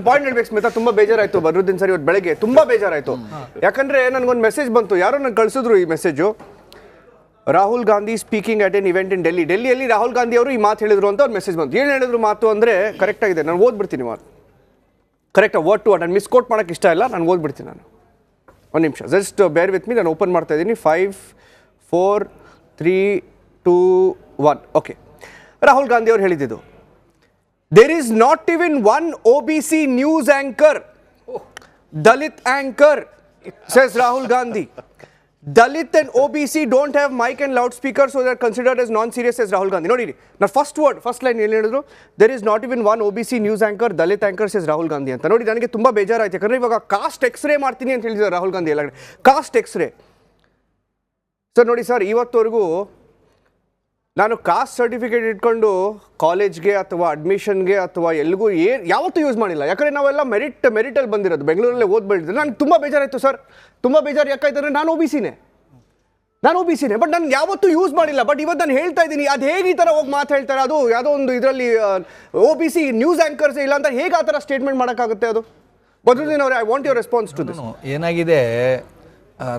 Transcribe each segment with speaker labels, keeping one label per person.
Speaker 1: Point ಹೇಳ್ಬೇಕು ಸ್ಮಿತಾ, ತುಂಬಾ ಬೇಜಾರಾಯ್ತು ಬದ್ರುದ್ದೀನ್ ಸರ್ ಇವತ್ತು ಬೆಳಗ್ಗೆ ತುಂಬಾ ಬೇಜಾರಾಯ್ತು. ಯಾಕಂದ್ರೆ ನನಗೊಂದು ಮೆಸೇಜ್ ಬಂತು, ಯಾರೋ ನಂಗೆ ಕಳಿಸಿದ್ರು ಈ message. Rahul Gandhi speaking at an event in ಡೆಲ್ಲಿಯಲ್ಲಿ ರಾಹುಲ್ ಗಾಂಧಿ ಅವರು ಈ ಮಾತು ಹೇಳಿದ್ರು ಅಂತ ಒಂದು ಮೆಸೇಜ್ ಬಂತು. ಏನು ಹೇಳಿದ್ರು ಮಾತು ಅಂದರೆ ಕರೆಕ್ಟ್ ಆಗಿದೆ, ನಾನು ಓದ್ಬಿಡ್ತೀನಿ ಮಾತು ಕರೆಕ್ಟಾಗಿ ವರ್ಡ್ ಟು ವರ್ಡ್. ನಾನು ಮಿಸ್ಕೋಟ್ ಮಾಡೋಕ್ಕೆ ಇಷ್ಟ ಇಲ್ಲ, ನಾನು ಓದ್ಬಿಡ್ತೀನಿ. ನಾನು ಒಂದು ನಿಮಿಷ ಜಸ್ಟ್ ಬೇರ್ ವಿತ್ ಮೀ, ನಾನು ಓಪನ್ ಮಾಡ್ತಾ ಇದ್ದೀನಿ. 5 4 3 2 1 ಓಕೆ. ರಾಹುಲ್ ಗಾಂಧಿ ಅವರು ಹೇಳಿದ್ದು, there is not even one OBC news anchor, Dalit anchor, says Rahul Gandhi. Dalit and OBC don't have mic and loudspeaker, so they're considered as non-serious, says Rahul Gandhi. Nodi, now first line ಏನು ಹೇಳಿದ್ರು, there is not even one OBC news anchor, Dalit anchor, says Rahul Gandhi ಅಂತ. ನೋಡಿ ನನಗೆ ತುಂಬ ಬೇಜಾರಾಯ್ತು, ಯಾಕಂದರೆ ಇವಾಗ cost x ray ಮಾಡ್ತೀನಿ ಅಂತ ಹೇಳಿದ್ದಾರೆ ರಾಹುಲ್ ಗಾಂಧಿ ಎಲ್ಲ ಕಡೆ. ಕಾಸ್ಟ್ ಎಕ್ಸ್ರೇ ಸರ್ ನೋಡಿ ಸರ್, ಇವತ್ತವರೆಗೂ ನಾನು ಕಾಸ್ಟ್ ಸರ್ಟಿಫಿಕೇಟ್ ಇಟ್ಕೊಂಡು ಕಾಲೇಜ್ಗೆ ಅಥವಾ ಅಡ್ಮಿಷನ್ಗೆ ಅಥವಾ ಎಲ್ಲಿಗೂ ಯಾವತ್ತೂ ಯೂಸ್ ಮಾಡಿಲ್ಲ. ಯಾಕಂದರೆ ನಾವೆಲ್ಲ ಮೆರಿಟಲ್ಲಿ ಬಂದಿರೋದು, ಬೆಂಗಳೂರಲ್ಲೇ ಓದ್ಬೇಡಿದ್ರೆ. ನನಗೆ ತುಂಬ ಬೇಜಾರಾಯಿತು ಸರ್, ತುಂಬ ಬೇಜಾರು. ಯಾಕಾಯ್ತಂದರೆ ನಾನು ಒ ಬಿ ಸಿನೇ, ಬಟ್ ನಾನು ಯಾವತ್ತೂ ಯೂಸ್ ಮಾಡಿಲ್ಲ. ಬಟ್ ಇವತ್ತು ನಾನು ಹೇಳ್ತಾ ಇದ್ದೀನಿ, ಅದು ಹೇಗೆ ಈ ಥರ ಹೋಗಿ ಮಾತು ಹೇಳ್ತಾರೆ, ಅದು ಯಾವುದೋ ಒಂದು ಇದರಲ್ಲಿ OBC ನ್ಯೂಸ್ ಆ್ಯಂಕರ್ಸ್ ಇಲ್ಲ ಅಂತ ಹೇಗೆ ಆ ಥರ ಸ್ಟೇಟ್ಮೆಂಟ್ ಮಾಡೋಕ್ಕಾಗುತ್ತೆ? ಅದು ಬದ್ರುದ್ದೀನ್ ಅವರೇ, I want your response to this.
Speaker 2: ಏನಾಗಿದೆ,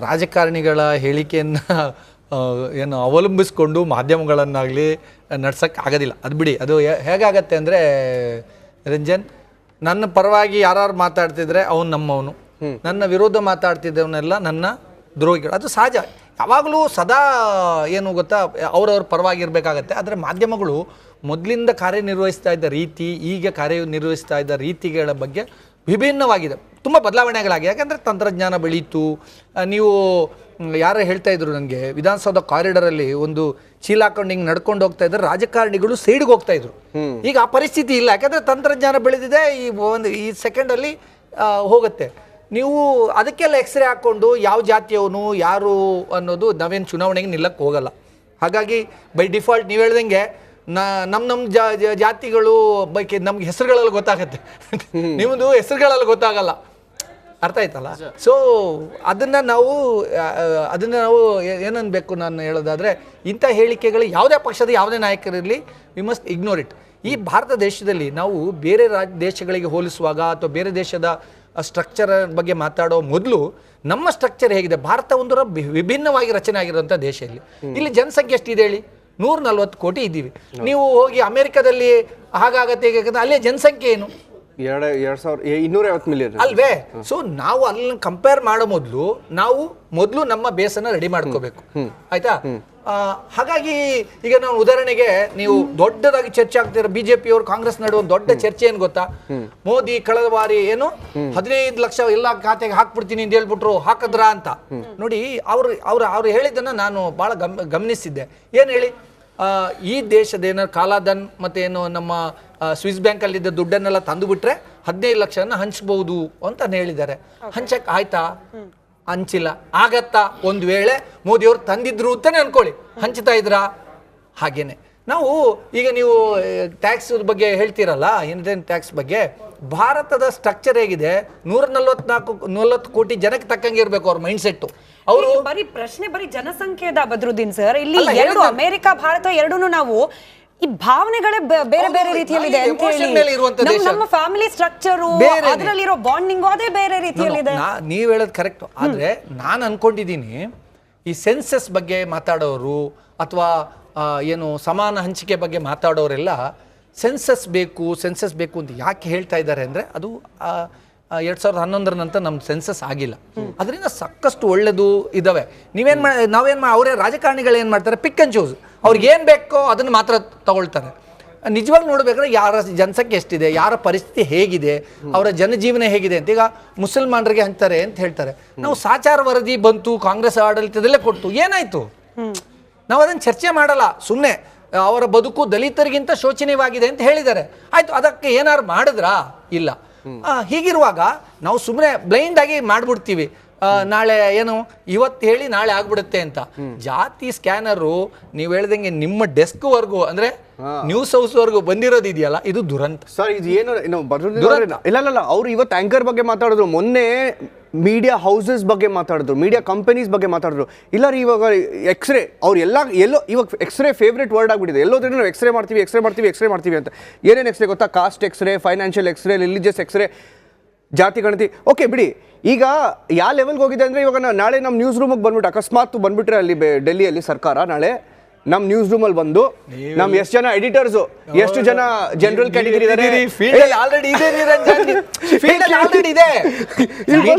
Speaker 2: ರಾಜಕಾರಣಿಗಳ ಹೇಳಿಕೆಯನ್ನು ಏನು ಅವಲಂಬಿಸ್ಕೊಂಡು ಮಾಧ್ಯಮಗಳನ್ನಾಗಲಿ ನಡ್ಸೋಕ್ಕೆ ಆಗೋದಿಲ್ಲ. ಅದು ಬಿಡಿ, ಅದು ಹೇಗಾಗತ್ತೆ ಅಂದರೆ ರಂಜನ್, ನನ್ನ ಪರವಾಗಿ ಯಾರು ಮಾತಾಡ್ತಿದ್ರೆ ಅವನು ನಮ್ಮವನು, ನನ್ನ ವಿರೋಧ ಮಾತಾಡ್ತಿದ್ದವನ್ನೆಲ್ಲ ನನ್ನ ದ್ರೋಹಿಗಳು. ಅದು ಸಹಜ, ಯಾವಾಗಲೂ ಸದಾ ಏನು ಗೊತ್ತಾ, ಅವ್ರವ್ರ ಪರವಾಗಿರಬೇಕಾಗತ್ತೆ. ಆದರೆ ಮಾಧ್ಯಮಗಳು ಮೊದಲಿಂದ ಕಾರ್ಯನಿರ್ವಹಿಸ್ತಾ ಇದ್ದ ರೀತಿ, ಈಗ ಕಾರ್ಯನಿರ್ವಹಿಸ್ತಾ ಇದ್ದ ರೀತಿಗಳ ಬಗ್ಗೆ ವಿಭಿನ್ನವಾಗಿದೆ, ತುಂಬ ಬದಲಾವಣೆಗಳಾಗಿದೆ. ಯಾಕಂದರೆ ತಂತ್ರಜ್ಞಾನ ಬೆಳೀತು. ನೀವು ಯಾರೋ ಹೇಳ್ತಾ ಇದ್ರು ನನಗೆ, ವಿಧಾನಸೌಧ ಕಾರಿಡಾರಲ್ಲಿ ಒಂದು ಚೀಲ ಹಾಕೊಂಡು ಹಿಂಗೆ ನಡ್ಕೊಂಡು ಹೋಗ್ತಾ ಇದ್ದಾರೆ, ರಾಜಕಾರಣಿಗಳು ಸೈಡ್ಗೆ ಹೋಗ್ತಾ ಇದ್ರು. ಈಗ ಆ ಪರಿಸ್ಥಿತಿ ಇಲ್ಲ, ಯಾಕಂದರೆ ತಂತ್ರಜ್ಞಾನ ಬೆಳೆದಿದೆ. ಈ ಸೆಕೆಂಡಲ್ಲಿ ಹೋಗುತ್ತೆ. ನೀವು ಅದಕ್ಕೆಲ್ಲ ಎಕ್ಸ್ರೇ ಹಾಕ್ಕೊಂಡು ಯಾವ ಜಾತಿಯವನು ಯಾರು ಅನ್ನೋದು ನಾವೇನು ಚುನಾವಣೆಗೆ ನಿಲ್ಲಕ್ಕೆ ಹೋಗಲ್ಲ. ಹಾಗಾಗಿ ಬೈ ಡಿಫಾಲ್ಟ್ ನೀವು ಹೇಳ್ದಂಗೆ ನಮ್ಮ ಜಾತಿಗಳು ಬಗ್ಗೆ ನಮ್ಗೆ ಹೆಸರುಗಳಲ್ಲಿ ಗೊತ್ತಾಗತ್ತೆ, ನಿಮ್ಮದು ಹೆಸರುಗಳಲ್ಲಿ ಗೊತ್ತಾಗಲ್ಲ. ಅರ್ಥ ಆಯ್ತಲ್ಲ? ಸೊ ಅದನ್ನು ನಾವು ಏನನ್ಬೇಕು ನಾನು ಹೇಳೋದಾದರೆ, ಇಂಥ ಹೇಳಿಕೆಗಳು ಯಾವುದೇ ಪಕ್ಷದ ಯಾವುದೇ ನಾಯಕರಿರಲಿ, ವಿ ಮಸ್ಟ್ ಇಗ್ನೋರ್ ಇಟ್. ಈ ಭಾರತ ದೇಶದಲ್ಲಿ ನಾವು ಬೇರೆ ದೇಶಗಳಿಗೆ ಹೋಲಿಸುವಾಗ ಅಥವಾ ಬೇರೆ ದೇಶದ ಸ್ಟ್ರಕ್ಚರ್ ಬಗ್ಗೆ ಮಾತಾಡೋ ಮೊದಲು ನಮ್ಮ ಸ್ಟ್ರಕ್ಚರ್ ಹೇಗಿದೆ, ಭಾರತ ಒಂದರ ವಿಭಿನ್ನವಾಗಿ ರಚನೆ ಆಗಿರೋಂಥ ದೇಶ. ಇಲ್ಲಿ ಜನಸಂಖ್ಯೆ ಎಷ್ಟಿದೆ ಹೇಳಿ? 140 ಕೋಟಿ ಇದ್ದೀವಿ. ನೀವು ಹೋಗಿ ಅಮೆರಿಕದಲ್ಲಿ ಹಾಗಾಗತ್ತೆ, ಹೇಗಾಗತ್ತೆ, ಅಲ್ಲೇ ಜನಸಂಖ್ಯೆ ಏನು?
Speaker 1: 2,250 ಮಿಲಿಯನ್
Speaker 2: ಅಲ್ವೇ? ಸೊ ನಾವು ಅಲ್ಲಿ ಕಂಪೇರ್ ಮಾಡೋ ಮೊದಲು ನಮ್ಮ ಬೇಸನ್ನ ರೆಡಿ ಮಾಡ್ಕೋಬೇಕು, ಆಯ್ತಾ? ಹಾಗಾಗಿ ಈಗ ನಾವು ಉದಾಹರಣೆಗೆ, ನೀವು ದೊಡ್ಡದಾಗಿ ಚರ್ಚೆ ಆಗ್ತಿರೋ BJP-ಯವರು ಕಾಂಗ್ರೆಸ್ ನಡುವೆ ಒಂದು ದೊಡ್ಡ ಚರ್ಚೆ ಏನು ಗೊತ್ತಾ? ಮೋದಿ ಕಳೆದ ಬಾರಿ ಏನು 15 ಲಕ್ಷ ಎಲ್ಲ ಖಾತೆಗೆ ಹಾಕ್ಬಿಡ್ತೀನಿ ಅಂತ ಹೇಳ್ಬಿಟ್ರು, ಹಾಕಿದ್ರ ಅಂತ. ನೋಡಿ, ಅವ್ರು ಹೇಳಿದ್ದನ್ನು ನಾನು ಭಾಳ ಗಮನಿಸಿದ್ದೆ. ಏನು ಹೇಳಿ, ಈ ದೇಶದ ಏನಾದ್ರು ಕಾಲಾಧನ್ ಮತ್ತು ಏನು ನಮ್ಮ ಸ್ವಿಸ್ ಬ್ಯಾಂಕಲ್ಲಿದ್ದ ದುಡ್ಡನ್ನೆಲ್ಲ ತಂದುಬಿಟ್ರೆ 15 ಲಕ್ಷನ ಹಂಚ್ಬಹುದು ಅಂತ ಹೇಳಿದ್ದಾರೆ. ಹಂಚಕ್ಕೆ ಆಯ್ತಾ? ಹಂಚಿಲ್ಲ. ಆಗತ್ತಾ? ಒಂದು ವೇಳೆ ಮೋದಿಯವರು ತಂದಿದ್ರು ಅಂತಾನೆ ಅನ್ಕೊಳ್ಳಿ, ಹಂಚ್ತಾ ಇದ್ರಾ? ಹಾಗೇನೆ ನಾವು ಈಗ ನೀವು ಟ್ಯಾಕ್ಸ್ ಬಗ್ಗೆ ಹೇಳ್ತೀರಲ್ಲ, ಇನ್ಕಮ್ ಟ್ಯಾಕ್ಸ್ ಬಗ್ಗೆ, ಭಾರತದ ಸ್ಟ್ರಕ್ಚರ್ ಹೇಗಿದೆ, 140 ಕೋಟಿ ಜನಕ್ಕೆ ತಕ್ಕಂಗೆ ಇರಬೇಕು ಅವ್ರ ಮೈಂಡ್ ಸೆಟ್. ಅವರು
Speaker 3: ಬರೀ ಪ್ರಶ್ನೆ ಬರೀ ಜನಸಂಖ್ಯೆದ ಬದ್ರುದ್ದೀನ್ ಸರ್, ಇಲ್ಲಿ ಎರಡು ಅಮೆರಿಕ ಭಾರತ ಎರಡೂನು ನಾವು ಈ ಭಾವನೆಗಳೇ ಬೇರೆ ಬೇರೆ ರೀತಿಯಲ್ಲಿದೆ ಅಂತ ಹೇಳಿ, ನಮ್ಮ ಫ್ಯಾಮಿಲಿ ಸ್ಟ್ರಕ್ಚರ್ ಅದರಲ್ಲಿರೋ ಬಾಂಡಿಂಗ್ ಅದೇ ಬೇರೆ ರೀತಿಯಲ್ಲಿದೆ.
Speaker 2: ನೀವು ಹೇಳೋದು ಕರೆಕ್ಟ್. ಆದ್ರೆ ನಾನು ಅನ್ಕೊಂಡಿದ್ದೀನಿ, ಈ ಸೆನ್ಸಸ್ ಬಗ್ಗೆ ಮಾತಾಡೋರು ಅಥವಾ ಏನು ಸಮಾನ ಹಂಚಿಕೆ ಬಗ್ಗೆ ಮಾತಾಡೋರೆಲ್ಲ ಸೆನ್ಸಸ್ ಬೇಕು ಅಂತ ಯಾಕೆ ಹೇಳ್ತಾ ಇದ್ದಾರೆ ಅಂದರೆ, ಅದು 2011 ನಂತರ ನಮ್ಮ ಸೆನ್ಸಸ್ ಆಗಿಲ್ಲ. ಅದರಿಂದ ಸಾಕಷ್ಟು ಒಳ್ಳೆದು ಇದ್ದಾವೆ. ಅವರೇ ರಾಜಕಾರಣಿಗಳು ಏನು ಮಾಡ್ತಾರೆ, ಪಿಕ್ ಆ್ಯಂಡ್ ಚೂಸ್, ಅವ್ರಿಗೆ ಏನು ಬೇಕೋ ಅದನ್ನು ಮಾತ್ರ ತಗೊಳ್ತಾರೆ. ನಿಜವಾಗಿ ನೋಡ್ಬೇಕಾದ್ರೆ ಯಾರ ಜನಸಂಖ್ಯೆ ಎಷ್ಟಿದೆ, ಯಾರ ಪರಿಸ್ಥಿತಿ ಹೇಗಿದೆ, ಅವರ ಜನಜೀವನ ಹೇಗಿದೆ ಅಂತ. ಈಗ ಮುಸಲ್ಮಾನರಿಗೆ ಅಂತಾರೆ ಅಂತ ಹೇಳ್ತಾರೆ, ನಾವು ಸಾಚಾರ ವರದಿ ಬಂತು, ಕಾಂಗ್ರೆಸ್ ಆಡಳಿತದಲ್ಲೇ ಕೊಟ್ಟು ಏನಾಯ್ತು? ನಾವು ಅದನ್ನು ಚರ್ಚೆ ಮಾಡಲ್ಲ, ಸುಮ್ಮನೆ ಅವರ ಬದುಕು ದಲಿತರಿಗಿಂತ ಶೋಚನೀಯವಾಗಿದೆ ಅಂತ ಹೇಳಿದ್ದಾರೆ. ಆಯ್ತು, ಅದಕ್ಕೆ ಏನಾರು ಮಾಡಿದ್ರಾ? ಇಲ್ಲ. ಹೀಗಿರುವಾಗ ನಾವು ಸುಮ್ಮನೆ ಬ್ಲೈಂಡ್ ಆಗಿ ಮಾಡ್ಬಿಡ್ತೀವಿ. ನಾಳೆ ಏನು ಇವತ್ತು ಹೇಳಿ ನಾಳೆ ಆಗ್ಬಿಡುತ್ತೆ ಅಂತ. ಜಾತಿ ಸ್ಕ್ಯಾನರು ನೀವು ಹೇಳ್ದಂಗೆ ನಿಮ್ಮ ಡೆಸ್ಕ್ವರೆಗೂ ಅಂದ್ರೆ ನ್ಯೂಸ್ ಹೌಸ್ವರೆಗೂ ಬಂದಿರೋದಿದೆಯಲ್ಲ, ಇದು ದುರಂತ
Speaker 1: ಸರ್. ಇದು ಏನು ಇಲ್ಲ, ಅವ್ರು ಇವತ್ತು ಆಂಕರ್ ಬಗ್ಗೆ ಮಾತಾಡಿದ್ರು, ಮೊನ್ನೆ ಮೀಡಿಯಾ ಹೌಸಸ್ ಬಗ್ಗೆ ಮಾತಾಡಿದ್ರು, ಮೀಡಿಯಾ ಕಂಪನೀಸ್ ಬಗ್ಗೆ ಮಾತಾಡಿದ್ರು. ಇಲ್ಲ ರೀ, ಇವಾಗ ಎಕ್ಸ್ರೇ ಅವ್ರು ಎಲ್ಲೋ ಇವಾಗ ಎಕ್ಸ್ರೇ ಫೇವ್ರೇಟ್ ವರ್ಡ್ ಆಗಿಬಿಟ್ಟಿದೆ. ಎಲ್ಲೋದ್ರೂ ನಾವು ಎಕ್ಸ್ರೇ ಮಾಡ್ತೀವಿ ಅಂತ. ಏನೇನು ಎಕ್ಸ್ರೇ ಗೊತ್ತಾ? Caste x ray, financial x ray, religious x ray, ಜಾತಿ ಗಣತಿ ಓಕೆ ಬಿಡಿ. ಈಗ ಯಾವ ಲೆವೆಲ್ಗೆ ಹೋಗಿದೆ ಅಂದರೆ ಇವಾಗ ನಾಳೆ ನಮ್ಮ ನ್ಯೂಸ್ ರೂಮಿಗೆ ಬಂದ್ಬಿಟ್ಟು ಅಕಸ್ಮಾತ್ ಬಂದ್ಬಿಟ್ರೆ ಅಲ್ಲಿ ಡೆಲ್ಲಿಯಲ್ಲಿ ಸರ್ಕಾರ ನಾಳೆ ನಮ್ಮ ನ್ಯೂಸ್ ರೂಮಲ್ಲಿ ಬಂದು ನಮ್ ಎಷ್ಟು ಜನ ಎಡಿಟರ್ಸು ಎಷ್ಟು ಜನ ಜನರಲ್ ಕ್ಯಾಟಗರಿ ಇದ್ದಾರೆ
Speaker 2: ಆಲ್ರೆಡಿ ಇದೆ ನಿರಂಜನ್, ಫೀಲ್ಡ್ ಆಲ್ರೆಡಿ ಇದೆ.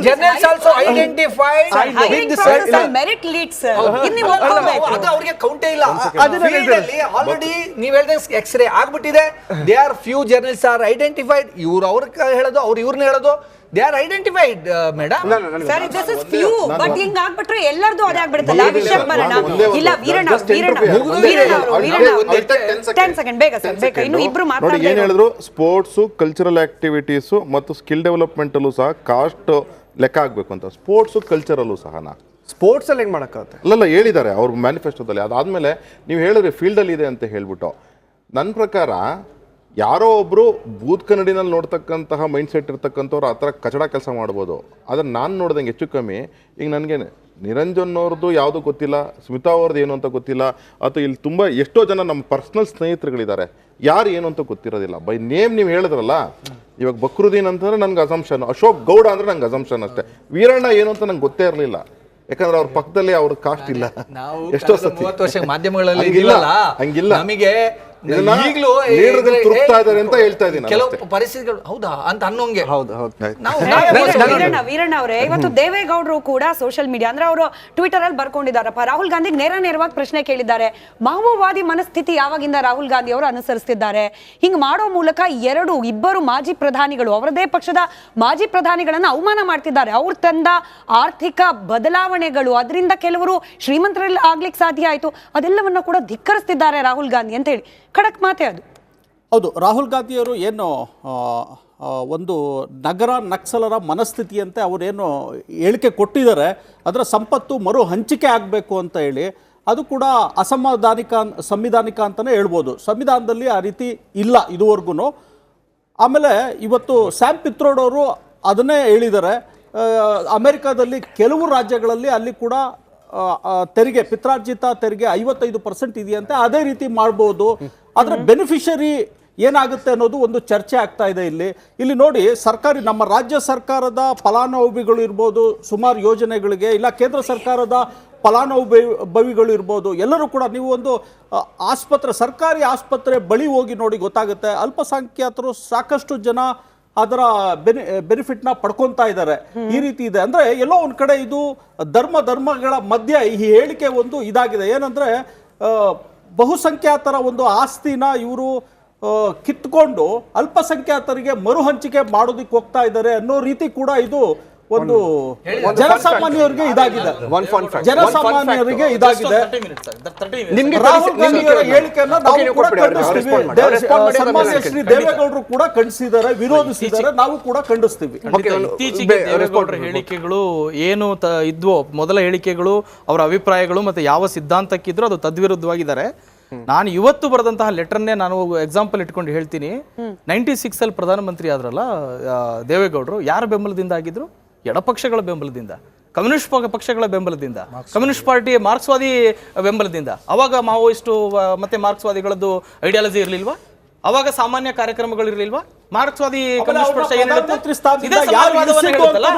Speaker 2: Generals also identified with certain
Speaker 3: merit leads ಇನ್ನು ಹೋಗಬೇಕು,
Speaker 2: ಅದು ಅವರಿಗೆ ಕೌಂಟೇ ಇಲ್ಲ. ಆಲ್ರೆಡಿ ನೀವು ಹೇಳ್ದಂಗೆ ಎಕ್ಸ್ರೇ ಆಗ್ಬಿಟ್ಟಿದೆ. They are few journals are identified. ಇವ್ರು ಅವ್ರ ಹೇಳೋದು, ಅವ್ರು ಇವ್ರನ್ನ ಹೇಳೋದು. They are identified, madam.
Speaker 3: Sir, this is few, but ಹಿಂಗ ಆಗ್ಬಿಟ್ರೆ ಎಲ್ಲರದು ಅದೇ ಆಗ್ಬಿಡುತ್ತಲ್ಲ. ವಿಷಯ ಬರೋಣ. ಇಲ್ಲ ವೀರಣ್ಣ 10 ಸೆಕೆಂಡ್ ಬೇಗ ಸರ್, ಬೇಗ ಇನ್ನು ಇಬ್ರು ಮಾತಾಡ್ತಾರೆ.
Speaker 4: ನೋಡಿ ಏನು ಹೇಳಿದ್ರು, ಸ್ಪೋರ್ಟ್ಸ್, ಕಲ್ಚರಲ್ ಆಕ್ಟಿವಿಟೀಸ್ ಮತ್ತು ಸ್ಕಿಲ್ ಡೆವಲಪ್ಮೆಂಟ್ ಅಲ್ಲೂ ಸಹ ಕಾಸ್ಟ್ ಲೆಕ್ಕ ಆಗ್ಬೇಕು ಅಂತ. ಸ್ಪೋರ್ಟ್ಸ್ ಕಲ್ಚರಲ್ಲೂ ಸಹನಾ
Speaker 1: ಸ್ಪೋರ್ಟ್ಸ್ ಅಲ್ಲಿ ಹೆಂಗ್ ಮಾಡಕ್ಕಾಗುತ್ತೆ?
Speaker 4: ಅಲ್ಲ ಹೇಳಿದ್ದಾರೆ ಅವ್ರ ಮ್ಯಾನಿಫೆಸ್ಟೋದಲ್ಲಿ. ಅದಾದ್ಮೇಲೆ ನೀವು ಹೇಳಿದ್ರಿ ಫೀಲ್ಡಲ್ಲಿ ಇದೆ ಅಂತ ಹೇಳ್ಬಿಟ್ಟು. ನನ್ನ ಪ್ರಕಾರ ಯಾರೋ ಒಬ್ರು ಬೂತ್ ಕನ್ನಡಿನಲ್ಲಿ ನೋಡ್ತಕ್ಕಂತಹ ಮೈಂಡ್ ಸೆಟ್ ಇರ್ತಕ್ಕಂಥವ್ರು ಆ ಥರ ಕಚಡ ಕೆಲಸ ಮಾಡ್ಬೋದು. ಆದರೆ ನಾನು ನೋಡ್ದಂಗೆ ಹೆಚ್ಚು ಕಮ್ಮಿ ಈಗ ನನಗೆ ನಿರಂಜನ್ ಅವ್ರದ್ದು ಯಾವುದು ಗೊತ್ತಿಲ್ಲ, ಸ್ಮಿತಾ ಅವ್ರದ್ದು ಏನು ಅಂತ ಗೊತ್ತಿಲ್ಲ, ಅಥವಾ ಇಲ್ಲಿ ತುಂಬ ಎಷ್ಟೋ ಜನ ನಮ್ಮ ಪರ್ಸ್ನಲ್ ಸ್ನೇಹಿತರುಗಳಿದ್ದಾರೆ, ಯಾರು ಏನು ಅಂತ ಗೊತ್ತಿರೋದಿಲ್ಲ. ಬೈ ನೇಮ್ ನೀವು ಹೇಳಿದ್ರಲ್ಲ, ಇವಾಗ ಬಕ್ರುದ್ದೀನ್ ಅಂತಂದ್ರೆ ನನಗೆ ಅಸಂಪ್ಷನ್, ಅಶೋಕ್ ಗೌಡ ಅಂದರೆ ನಂಗೆ ಅಸಂಪ್ಷನ್ ಅಷ್ಟೇ. ವೀರಣ್ಣ ಏನು ಅಂತ ನಂಗೆ ಗೊತ್ತೇ ಇರಲಿಲ್ಲ, ಯಾಕಂದ್ರೆ ಅವ್ರ ಪಕ್ಕದಲ್ಲಿ ಅವ್ರ ಕಾಸ್ಟ್ ಇಲ್ಲ.
Speaker 2: ಎಷ್ಟೋ 30 ವರ್ಷ ಮಾಧ್ಯಮಗಳಲ್ಲಿ
Speaker 4: ಹಂಗಿಲ್ಲ.
Speaker 2: ನಮಗೆ ಈಗಲೂ
Speaker 4: ಅಂತ ಹೇಳ್ತಾ ಇದ್ದೀನಿ.
Speaker 2: ಕೆಲವು ಪರಿಸ್ಥಿತಿಗಳು ಹೌದಾ ಅಂತ ಅನ್ನೋಂಗೆ.
Speaker 3: ವೀರಣ್ಣ ಅವರೇ, ಇವತ್ತು ದೇವೇಗೌಡರು ಕೂಡ ಸೋಷಿಯಲ್ ಮೀಡಿಯಾ ಅಂದ್ರೆ ಅವರು ಟ್ವಿಟರ್ ಅಲ್ಲಿ ಬರ್ಕೊಂಡಿದ್ದಾರಪ್ಪ, ರಾಹುಲ್ ಗಾಂಧಿಗೆ ನೇರವಾಗಿ ಪ್ರಶ್ನೆ ಕೇಳಿದ್ದಾರೆ. ಮಾವೋವಾದಿ ಮನಸ್ಥಿತಿ ಯಾವಾಗಿಂದ ರಾಹುಲ್ ಗಾಂಧಿ ಅವರು ಅನುಸರಿಸ್ತಿದ್ದಾರೆ? ಹಿಂಗ್ ಮಾಡೋ ಮೂಲಕ ಇಬ್ಬರು ಮಾಜಿ ಪ್ರಧಾನಿಗಳು, ಅವರದೇ ಪಕ್ಷದ ಮಾಜಿ ಪ್ರಧಾನಿಗಳನ್ನ ಅವಮಾನ ಮಾಡ್ತಿದ್ದಾರೆ. ಅವ್ರು ತಂದ ಆರ್ಥಿಕ ಬದಲಾವಣೆಗಳು, ಅದರಿಂದ ಕೆಲವರು ಶ್ರೀಮಂತರಲ್ಲಿ ಆಗ್ಲಿಕ್ಕೆ ಸಾಧ್ಯ ಆಯ್ತು, ಅದೆಲ್ಲವನ್ನ ಕೂಡ ಧಿಕ್ಕರಿಸ್ತಿದ್ದಾರೆ ರಾಹುಲ್ ಗಾಂಧಿ ಅಂತ ಹೇಳಿ ಖಡಕ್ ಮಾತೆ ಅದು.
Speaker 5: ಹೌದು, ರಾಹುಲ್ ಗಾಂಧಿಯವರು ಏನು ಒಂದು ನಗರ ನಕ್ಸಲರ ಮನಸ್ಥಿತಿಯಂತೆ ಅವರೇನು ಹೇಳಿಕೆ ಕೊಟ್ಟಿದ್ದಾರೆ, ಅದರ ಸಂಪತ್ತು ಮರು ಹಂಚಿಕೆ ಆಗಬೇಕು ಅಂತ ಹೇಳಿ, ಅದು ಕೂಡ ಸಂವಿಧಾನಿಕ ಅಂತಲೇ ಹೇಳ್ಬೋದು. ಸಂವಿಧಾನದಲ್ಲಿ ಆ ರೀತಿ ಇಲ್ಲ ಇದುವರೆಗೂ. ಆಮೇಲೆ ಇವತ್ತು ಸ್ಯಾಮ್ ಪಿತ್ರೋಡ್ ಅವರು ಅದನ್ನೇ ಹೇಳಿದ್ದಾರೆ. ಅಮೆರಿಕಾದಲ್ಲಿ ಕೆಲವು ರಾಜ್ಯಗಳಲ್ಲಿ ಅಲ್ಲಿ ಕೂಡ ತೆರಿಗೆ, ಪಿತ್ರಾರ್ಜಿತ ತೆರಿಗೆ 55% ಇದೆಯಂತೆ. ಅದೇ ರೀತಿ ಮಾಡ್ಬೋದು. ಅದರ ಬೆನಿಫಿಷರಿ ಏನಾಗುತ್ತೆ ಅನ್ನೋದು ಒಂದು ಚರ್ಚೆ ಆಗ್ತಾ ಇದೆ ಇಲ್ಲಿ ನೋಡಿ. ನಮ್ಮ ರಾಜ್ಯ ಸರ್ಕಾರದ ಫಲಾನುಭವಿಗಳು ಇರ್ಬೋದು, ಸುಮಾರು ಯೋಜನೆಗಳಿಗೆ, ಇಲ್ಲ ಕೇಂದ್ರ ಸರ್ಕಾರದ ಫಲಾನುಭವಿಗಳು ಇರ್ಬೋದು, ಎಲ್ಲರೂ ಕೂಡ ನೀವು ಒಂದು ಸರ್ಕಾರಿ ಆಸ್ಪತ್ರೆ ಬಳಿ ಹೋಗಿ ನೋಡಿ ಗೊತ್ತಾಗುತ್ತೆ. ಅಲ್ಪಸಂಖ್ಯಾತರು ಸಾಕಷ್ಟು ಜನ ಅದರ ಬೆನಿಫಿಟ್ನ ಪಡ್ಕೊತಾ ಇದ್ದಾರೆ. ಈ ರೀತಿ ಇದೆ ಅಂದ್ರೆ ಎಲ್ಲೋ ಒಂದ್ ಕಡೆ ಇದು ಧರ್ಮಗಳ ಮಧ್ಯ ಈ ಹೇಳಿಕೆ ಒಂದು ಇದಾಗಿದೆ. ಏನಂದ್ರೆ ಬಹುಸಂಖ್ಯಾತರ ಒಂದು ಆಸ್ತಿನ ಇವರು ಕಿತ್ಕೊಂಡು ಅಲ್ಪಸಂಖ್ಯಾತರಿಗೆ ಮರು ಹಂಚಿಕೆ ಮಾಡೋದಕ್ಕೆ ಹೋಗ್ತಾ ಇದ್ದಾರೆ ಅನ್ನೋ ರೀತಿ ಕೂಡ ಇದು ಒಂದು ಜನಸಾಮಾನ್ಯರಿಗೆ ಇದಾಗಿದೆ. ಜನಸಾಮಾನ್ಯರಿಗೆ ಇದಾಗಿದೆ. ರಾಹುಲ್ ಗಾಂಧಿ ಹೇಳಿಕೆಯನ್ನ ನಾವು ಕೂಡ ಖಂಡಿಸ್ತೀವಿ. ಸನ್ಮಾನ್ಯ ಶ್ರೀ ದೇವೇಗೌಡರು ಕೂಡ ಖಂಡಿಸಿದ್ದಾರೆ, ವಿರೋಧಿಸಿದ್ದಾರೆ, ನಾವು ಕೂಡ ಖಂಡಿಸ್ತೀವಿ.
Speaker 6: ಇತ್ತೀಚೆಗೆ ದೇವೇಗೌಡರ ಹೇಳಿಕೆಗಳು ಏನು ಇದ್ವೋ, ಮೊದಲ ಹೇಳಿಕೆಗಳು, ಅವರ ಅಭಿಪ್ರಾಯಗಳು ಮತ್ತೆ ಯಾವ ಸಿದ್ಧಾಂತಕ್ಕಿದ್ರು ಅದು ತದ್ವಿರುದ್ಧವಾಗಿದ್ದಾರೆ. ನಾನು ಇವತ್ತು ಬರೆದಂತಹ ಲೆಟರ್ನೇ ನಾನು ಎಕ್ಸಾಂಪಲ್ ಇಟ್ಕೊಂಡು ಹೇಳ್ತೀನಿ. 96 ಅಲ್ಲಿ ಪ್ರಧಾನಮಂತ್ರಿ ಆದ್ರಲ್ಲ ದೇವೇಗೌಡರು, ಯಾರ ಬೆಂಬಲದಿಂದ ಆಗಿದ್ರು? ಎಡಪಕ್ಷಗಳ ಬೆಂಬಲದಿಂದ, ಕಮ್ಯುನಿಸ್ಟ್ ಪಕ್ಷಗಳ ಬೆಂಬಲದಿಂದ, ಕಮ್ಯುನಿಸ್ಟ್ ಪಾರ್ಟಿ ಮಾರ್ಕ್ಸ್ವಾದಿ ಬೆಂಬಲದಿಂದ. ಅವಾಗ ಮಾವೋಯಿಸ್ಟು ಮತ್ತೆ ಮಾರ್ಕ್ಸ್ವಾದಿಗಳದ್ದು ಐಡಿಯಾಲಜಿ ಇರಲಿಲ್ವಾ? ಅವಾಗ ಸಾಮಾನ್ಯ ಕಾರ್ಯಕ್ರಮಗಳಿರ್ಲಿಲ್ವಾ? ಮಾರ್ಕ್ಸ್ವಾದಿ ಕಮ್ಯುನಿಸ್ಟ್ ಪಕ್ಷ ಏನ್ ಹೇಳುತ್ತೆ? ಇದೇ ಸಮಾಜವಾದವನ್ನ ಹೇಳುತ್ತಲ್ಲ,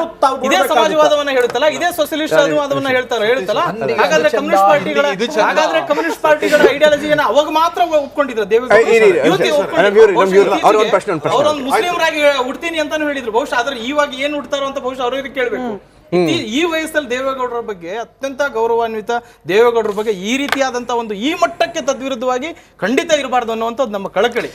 Speaker 6: ಇದೇ ಸಮಾಜವಾದವನ್ನ ಹೇಳುತ್ತಲ್ಲ, ಇದೇ ಸೋಷಿಯಲಿಸ್ಟ್ ವಾದವನ್ನ ಹೇಳುತ್ತಲ್ಲ. ಹಾಗಾದ್ರೆ ಕಮ್ಯುನಿಸ್ಟ್ ಪಾರ್ಟಿಗಳ ಐಡಿಯಾಲಜಿಯನ್ನ ಅವಾಗ ಮಾತ್ರ ಒಪ್ಕೊಂಡಿದ್ರು ದೇವೇಗೌಡರು. ಅವರೊಂದು ಮುಸ್ಲಿಮರಾಗಿ ಹುಡ್ತೀನಿ ಅಂತಾನು ಹೇಳಿದ್ರು. ಬಹುಶಃ ಆದ್ರೆ ಇವಾಗ ಏನ್ ಹುಡ್ತಾರೋ ಅಂತ ಬಹುಶಃ ಅವ್ರಿಗೆ ಕೇಳಬೇಕು. ಈ ವಯಸ್ಸಲ್ಲಿ ದೇವೇಗೌಡರ ಬಗ್ಗೆ ಅತ್ಯಂತ ಗೌರವಾನ್ವಿತ ದೇವೇಗೌಡರ ಬಗ್ಗೆ ಈ ರೀತಿಯಾದಂತಹ ಒಂದು ಈ ಮಟ್ಟಕ್ಕೆ ತದ್ವಿರುದ್ಧವಾಗಿ ಖಂಡಿತ ಇರಬಾರ್ದು ಅನ್ನುವಂಥದ್ದು ನಮ್ಮ ಕಳಕಳಿ.